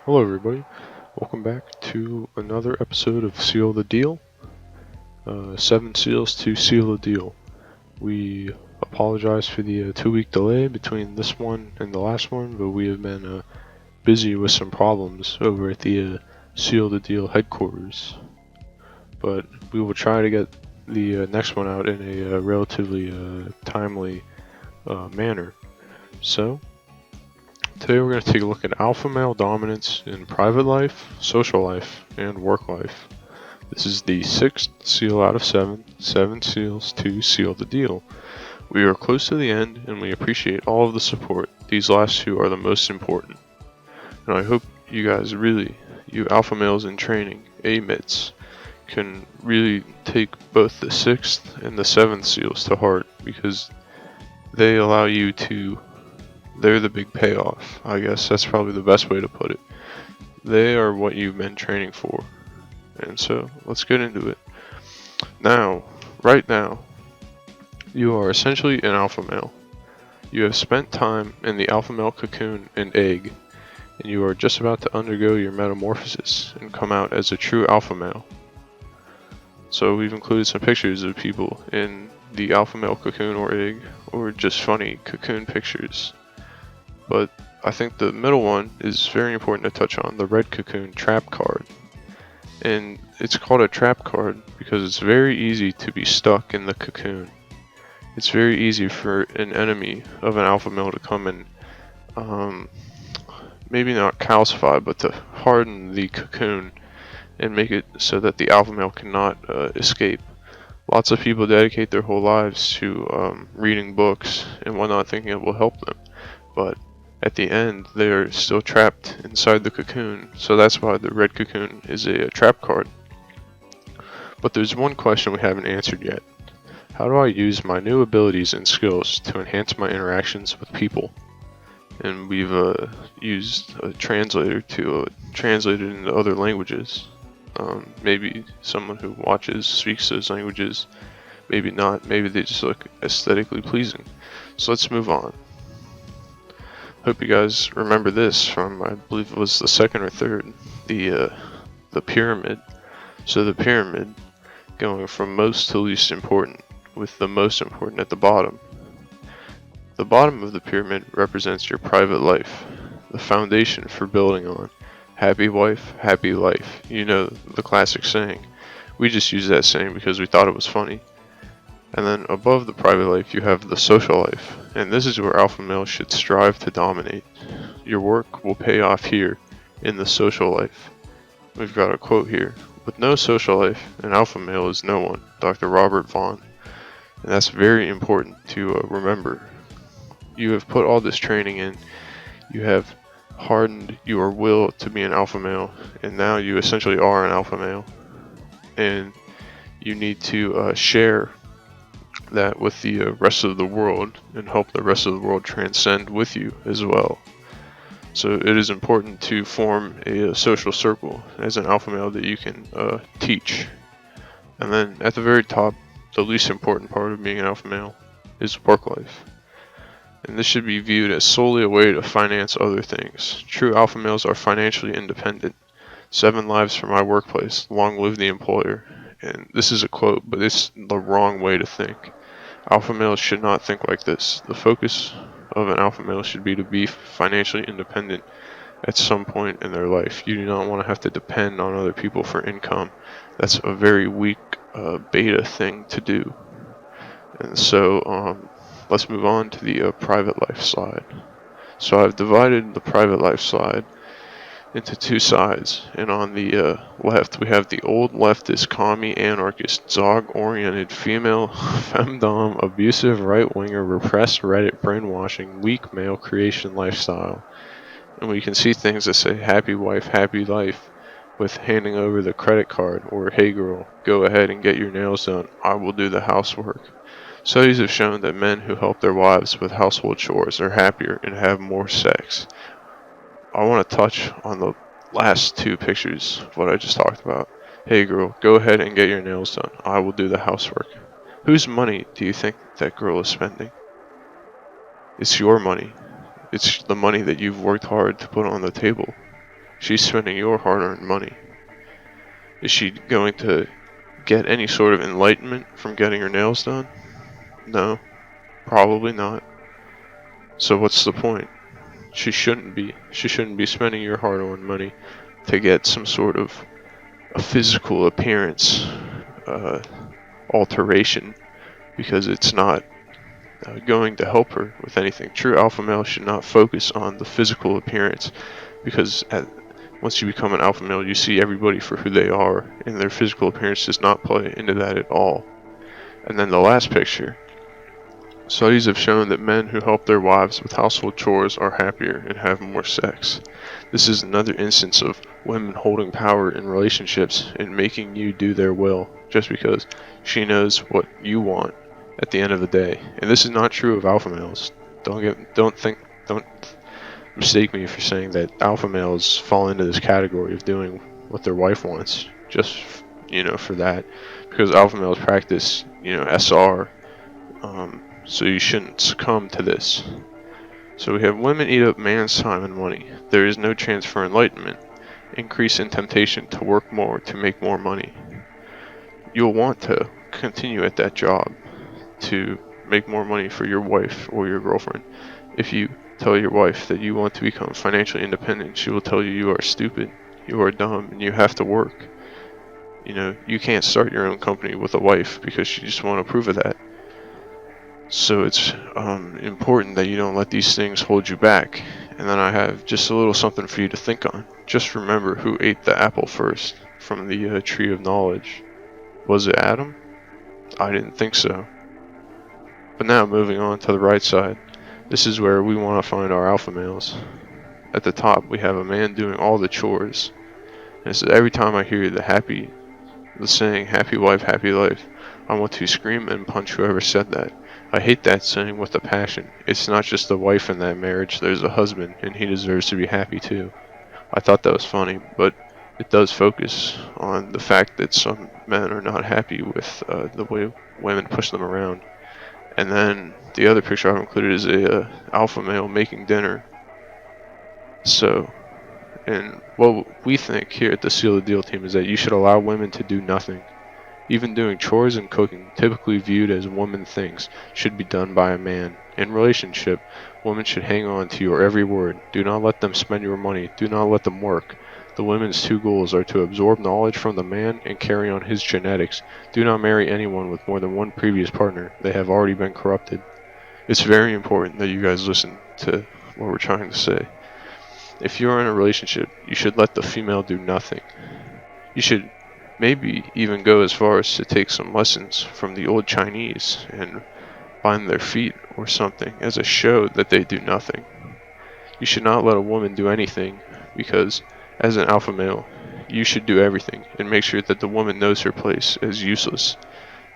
Hello, everybody. Welcome back to another episode of Seal the Deal. 7 seals to seal the deal. We apologize for the 2 week delay between this one and the last one, but we have been busy with some problems over at the Seal the Deal headquarters. But we will try to get the next one out in a relatively timely manner. So, today we're going to take a look at alpha male dominance in private life, social life, and work life. This is the 6th seal out of 7, 7 seals to seal the deal. We are close to the end and we appreciate all of the support. These last two are the most important. And I hope you guys you alpha males in training, AMITs, can really take both the 6th and the 7th seals to heart because they allow you to they're the big payoff. I guess that's probably the best way to put it. They are what you've been training for. And so, let's get into it. Right now, you are essentially an alpha male. You have spent time in the alpha male cocoon and egg, and you are just about to undergo your metamorphosis and come out as a true alpha male. So we've included some pictures of people in the alpha male cocoon or egg, or just funny cocoon pictures. But I think the middle one is very important to touch on, the red cocoon trap card. And it's called a trap card because it's very easy to be stuck in the cocoon. It's very easy for an enemy of an alpha male to come and maybe not calcify, but to harden the cocoon and make it so that the alpha male cannot escape. Lots of people dedicate their whole lives to reading books and whatnot, thinking it will help them. But at the end, they are still trapped inside the cocoon, so that's why the red cocoon is a trap card. But there's one question we haven't answered yet. How do I use my new abilities and skills to enhance my interactions with people? And we've used a translator to translate it into other languages. Maybe someone who speaks those languages, maybe not, maybe they just look aesthetically pleasing. So let's move on. Hope you guys remember this from, I believe it was the second or third, the pyramid. So the pyramid, going from most to least important, with the most important at the bottom. The bottom of the pyramid represents your private life, the foundation for building on. Happy wife, happy life. You know the classic saying. We just use that saying because we thought it was funny. And then above the private life, you have the social life, and this is where alpha males should strive to dominate. Your work will pay off here in the social life. We've got a quote here. With no social life, an alpha male is no one, Dr. Robert Vaughn. And that's very important to remember. You have put all this training in, you have hardened your will to be an alpha male, and now you essentially are an alpha male. And you need to share that with the rest of the world and help the rest of the world transcend with you as well. So it is important to form a social circle as an alpha male that you can teach. And then at the very top, the least important part of being an alpha male is work life. And this should be viewed as solely a way to finance other things. True alpha males are financially independent. 7 lives for my workplace. Long live the employer. And this is a quote, but it's the wrong way to think. Alpha males should not think like this. The focus of an alpha male should be to be financially independent at some point in their life. You do not want to have to depend on other people for income. That's a very weak beta thing to do. And so let's move on to the private life slide. So I've divided the private life slide into 2 sides, and on the left we have the old leftist, commie, anarchist, zog-oriented, female, femdom, abusive, right-winger, repressed, Reddit, brainwashing, weak male creation lifestyle. And we can see things that say happy wife, happy life, with handing over the credit card, or hey girl, go ahead and get your nails done, I will do the housework. Studies have shown that men who help their wives with household chores are happier and have more sex. I want to touch on the last 2 pictures of what I just talked about. Hey girl, go ahead and get your nails done. I will do the housework. Whose money do you think that girl is spending? It's your money. It's the money that you've worked hard to put on the table. She's spending your hard-earned money. Is she going to get any sort of enlightenment from getting her nails done? No, probably not. So what's the point? She shouldn't be. She shouldn't be spending your hard-earned money to get some sort of a physical appearance alteration, because it's not going to help her with anything. True alpha male should not focus on the physical appearance, because once you become an alpha male, you see everybody for who they are, and their physical appearance does not play into that at all. And then the last picture. Studies have shown that men who help their wives with household chores are happier and have more sex. This is another instance of women holding power in relationships and making you do their will just because she knows what you want at the end of the day. And this is not true of alpha males. Don't mistake me for saying that alpha males fall into this category of doing what their wife wants just for that, because alpha males practice SR. So you shouldn't succumb to this. So we have women eat up man's time and money. There is no chance for enlightenment. Increase in temptation to work more to make more money. You'll want to continue at that job to make more money for your wife or your girlfriend. If you tell your wife that you want to become financially independent, she will tell you you are stupid, you are dumb, and you have to work. You can't start your own company with a wife because she just won't approve of that. So it's important that you don't let these things hold you back. And then I have just a little something for you to think on. Just remember who ate the apple first from the tree of knowledge. Was it Adam? I didn't think so. But now moving on to the right side. This is where we want to find our alpha males. At the top we have a man doing all the chores. And it says, every time I hear the saying, happy wife, happy life, I want to scream and punch whoever said that. I hate that saying with a passion. It's not just the wife in that marriage, there's a husband, and he deserves to be happy too. I thought that was funny, but it does focus on the fact that some men are not happy with the way women push them around. And then the other picture I've included is a alpha male making dinner. So, and what we think here at the Seal the Deal team is that you should allow women to do nothing. Even doing chores and cooking, typically viewed as woman things, should be done by a man. In relationship, women should hang on to your every word. Do not let them spend your money. Do not let them work. The women's two goals are to absorb knowledge from the man and carry on his genetics. Do not marry anyone with more than one previous partner. They have already been corrupted. It's very important that you guys listen to what we're trying to say. If you're in a relationship, you should let the female do nothing. You should maybe even go as far as to take some lessons from the old Chinese and bind their feet or something as a show that they do nothing. You should not let a woman do anything, because as an alpha male, you should do everything and make sure that the woman knows her place as useless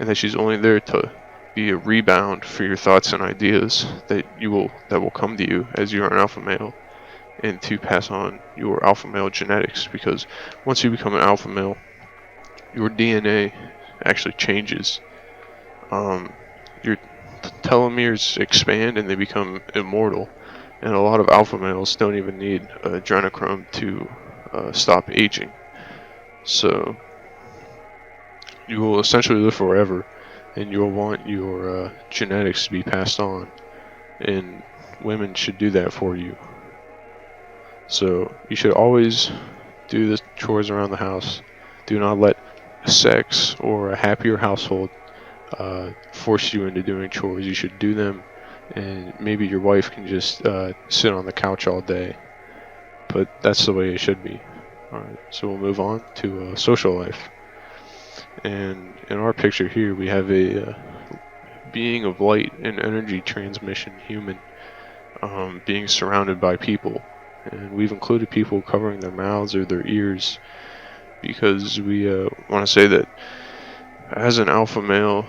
and that she's only there to be a rebound for your thoughts and ideas that will come to you as you are an alpha male, and to pass on your alpha male genetics, because once you become an alpha male, your DNA actually changes. Your telomeres expand and they become immortal. And a lot of alpha males don't even need adrenochrome to stop aging. So you will essentially live forever, and you'll want your genetics to be passed on. And women should do that for you. So you should always do the chores around the house. Do not let sex or a happier household force you into doing chores. You should do them, and maybe your wife can just sit on the couch all day, but that's the way it should be. Alright, so we'll move on to social life. And in our picture here we have a being of light and energy transmission human, being surrounded by people, and we've included people covering their mouths or their ears because we want to say that as an alpha male,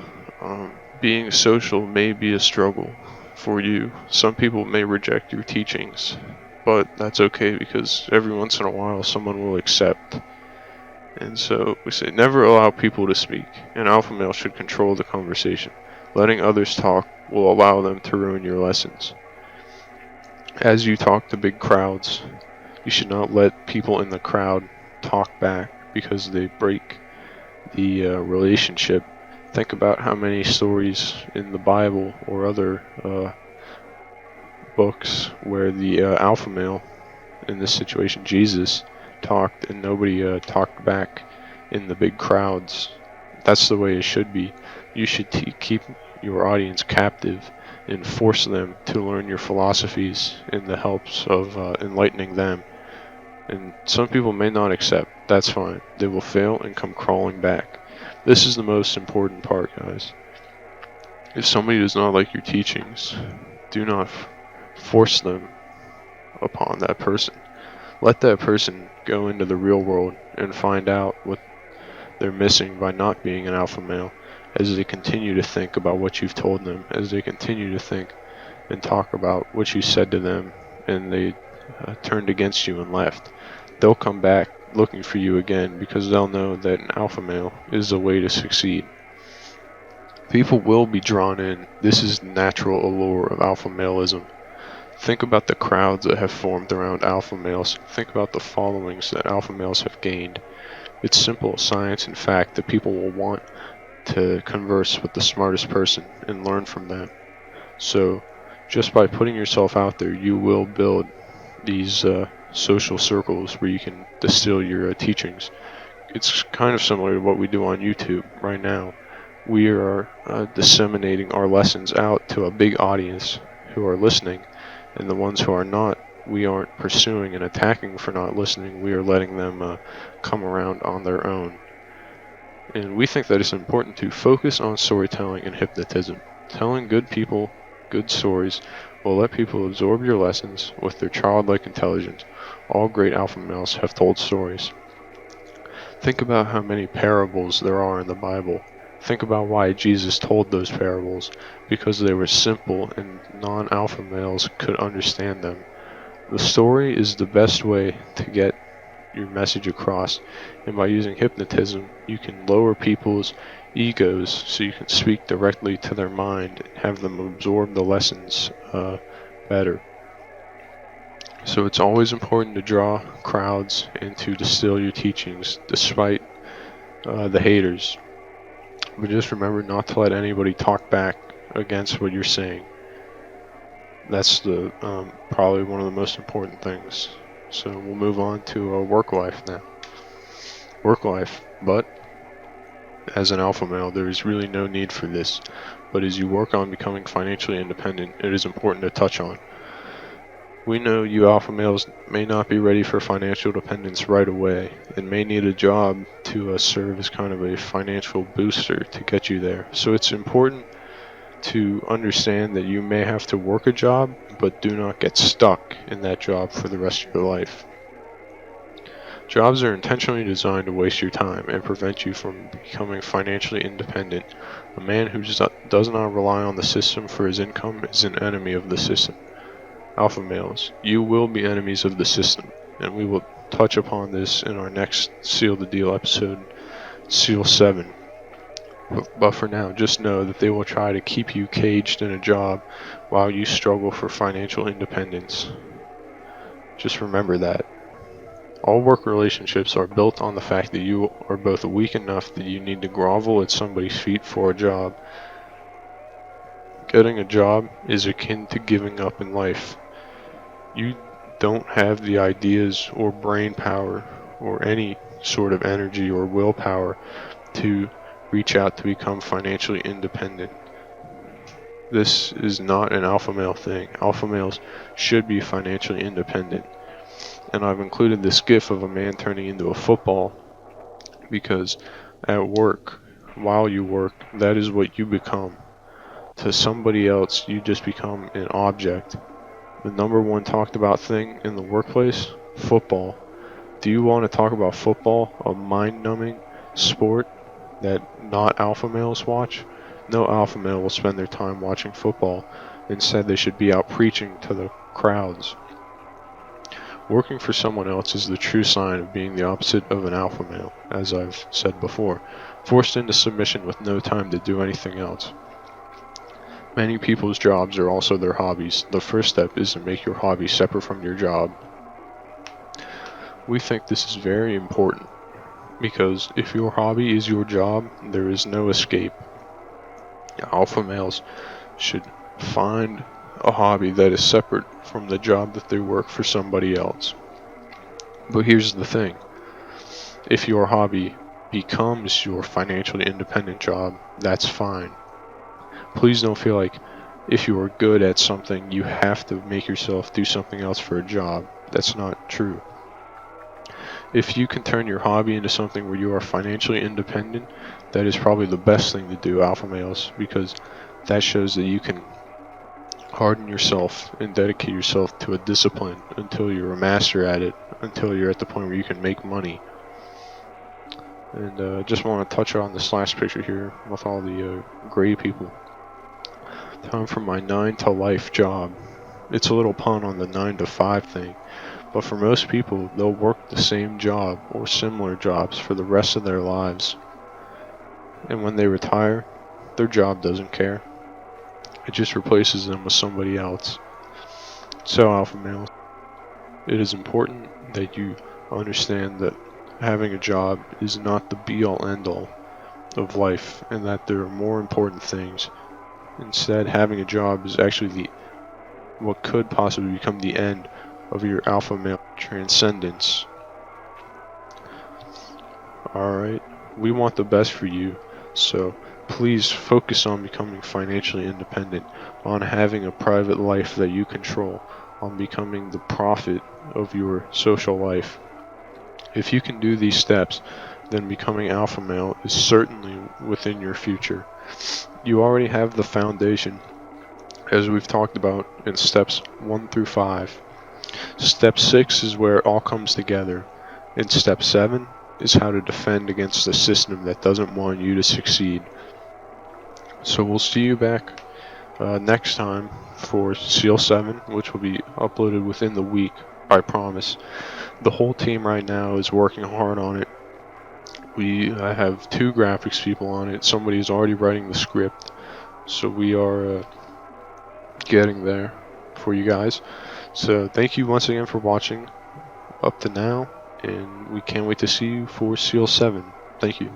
being social may be a struggle for you. Some people may reject your teachings, but that's okay, because every once in a while someone will accept. And so we say never allow people to speak. An alpha male should control the conversation. Letting others talk will allow them to ruin your lessons. As you talk to big crowds, You should not let people in the crowd talk back because they break the relationship. Think about how many stories in the Bible or other books where the alpha male, in this situation Jesus, talked and nobody talked back in the big crowds. That's the way it should be. You should keep your audience captive and force them to learn your philosophies in the hopes of enlightening them. And some people may not accept. That's fine. They will fail and come crawling back. This is the most important part, guys. If somebody does not like your teachings, do not force them upon that person. Let that person go into the real world and find out what they're missing by not being an alpha male, as they continue to think about what you've told them, as they continue to think and talk about what you said to them, and they turned against you and left. They'll come back looking for you again because they'll know that an alpha male is the way to succeed. People will be drawn in. This is the natural allure of alpha maleism. Think about the crowds that have formed around alpha males. Think about the followings that alpha males have gained. It's simple science and fact that people will want to converse with the smartest person and learn from them. So, just by putting yourself out there, you will build these social circles where you can distill your teachings. It's kind of similar to what we do on YouTube right now. We are disseminating our lessons out to a big audience who are listening, and the ones who are not, we aren't pursuing and attacking for not listening. We are letting them come around on their own. And we think that it's important to focus on storytelling and hypnotism. Telling good people good stories will let people absorb your lessons with their childlike intelligence. All great alpha males have told stories. Think about how many parables there are in the Bible. Think about why Jesus told those parables, because they were simple and non-alpha males could understand them. The story is the best way to get your message across, and by using hypnotism, you can lower people's egos so you can speak directly to their mind and have them absorb the lessons better. So it's always important to draw crowds and to distill your teachings despite the haters. But just remember not to let anybody talk back against what you're saying. That's the probably one of the most important things. So we'll move on to work life now. Work life, but as an alpha male, there is really no need for this. But as you work on becoming financially independent, it is important to touch on. We know you alpha males may not be ready for financial dependence right away and may need a job to serve as kind of a financial booster to get you there. So it's important to understand that you may have to work a job, but do not get stuck in that job for the rest of your life. Jobs are intentionally designed to waste your time and prevent you from becoming financially independent. A man who does not rely on the system for his income is an enemy of the system. Alpha males, you will be enemies of the system, and we will touch upon this in our next Seal the Deal episode, Seal 7. But for now, just know that they will try to keep you caged in a job while you struggle for financial independence. Just remember that. All work relationships are built on the fact that you are both weak enough that you need to grovel at somebody's feet for a job. Getting a job is akin to giving up in life. You don't have the ideas or brain power or any sort of energy or willpower to reach out to become financially independent. This is not an alpha male thing. Alpha males should be financially independent. And I've included this gif of a man turning into a football because at work, while you work, that is what you become. To somebody else, you just become an object. The number one talked about thing in the workplace, football. Do you want to talk about football, a mind-numbing sport that not alpha males watch? No alpha male will spend their time watching football. Instead, they should be out preaching to the crowds. Working for someone else is the true sign of being the opposite of an alpha male, as I've said before, forced into submission with no time to do anything else. Many people's jobs are also their hobbies. The first step is to make your hobby separate from your job. We think this is very important because if your hobby is your job, there is no escape. Alpha males should find a hobby that is separate from the job that they work for somebody else. But here's the thing. If your hobby becomes your financially independent job, that's fine. Please don't feel like if you are good at something, you have to make yourself do something else for a job. That's not true. If you can turn your hobby into something where you are financially independent, that is probably the best thing to do, alpha males, because that shows that you can harden yourself and dedicate yourself to a discipline until you're a master at it, until you're at the point where you can make money. And just want to touch on this last picture here with all the gray people. Time for my 9 to life job. It's a little pun on the 9 to 5 thing, but for most people, they'll work the same job or similar jobs for the rest of their lives. And when they retire, their job doesn't care. It just replaces them with somebody else. So, alpha males, it is important that you understand that having a job is not the be-all end-all of life, and that there are more important things. Instead, having a job is actually what could possibly become the end of your alpha male transcendence. Alright, we want the best for you, so please focus on becoming financially independent, on having a private life that you control, on becoming the prophet of your social life. If you can do these steps, then becoming alpha male is certainly within your future. You already have the foundation, as we've talked about in steps 1 through 5. Step 6 is where it all comes together, and step 7 is how to defend against a system that doesn't want you to succeed. So we'll see you back next time for Seal 7, which will be uploaded within the week, I promise. The whole team right now is working hard on it. I have 2 graphics people on it. Somebody is already writing the script, so we are getting there for you guys. So thank you once again for watching up to now, and we can't wait to see you for Seal 7. Thank you.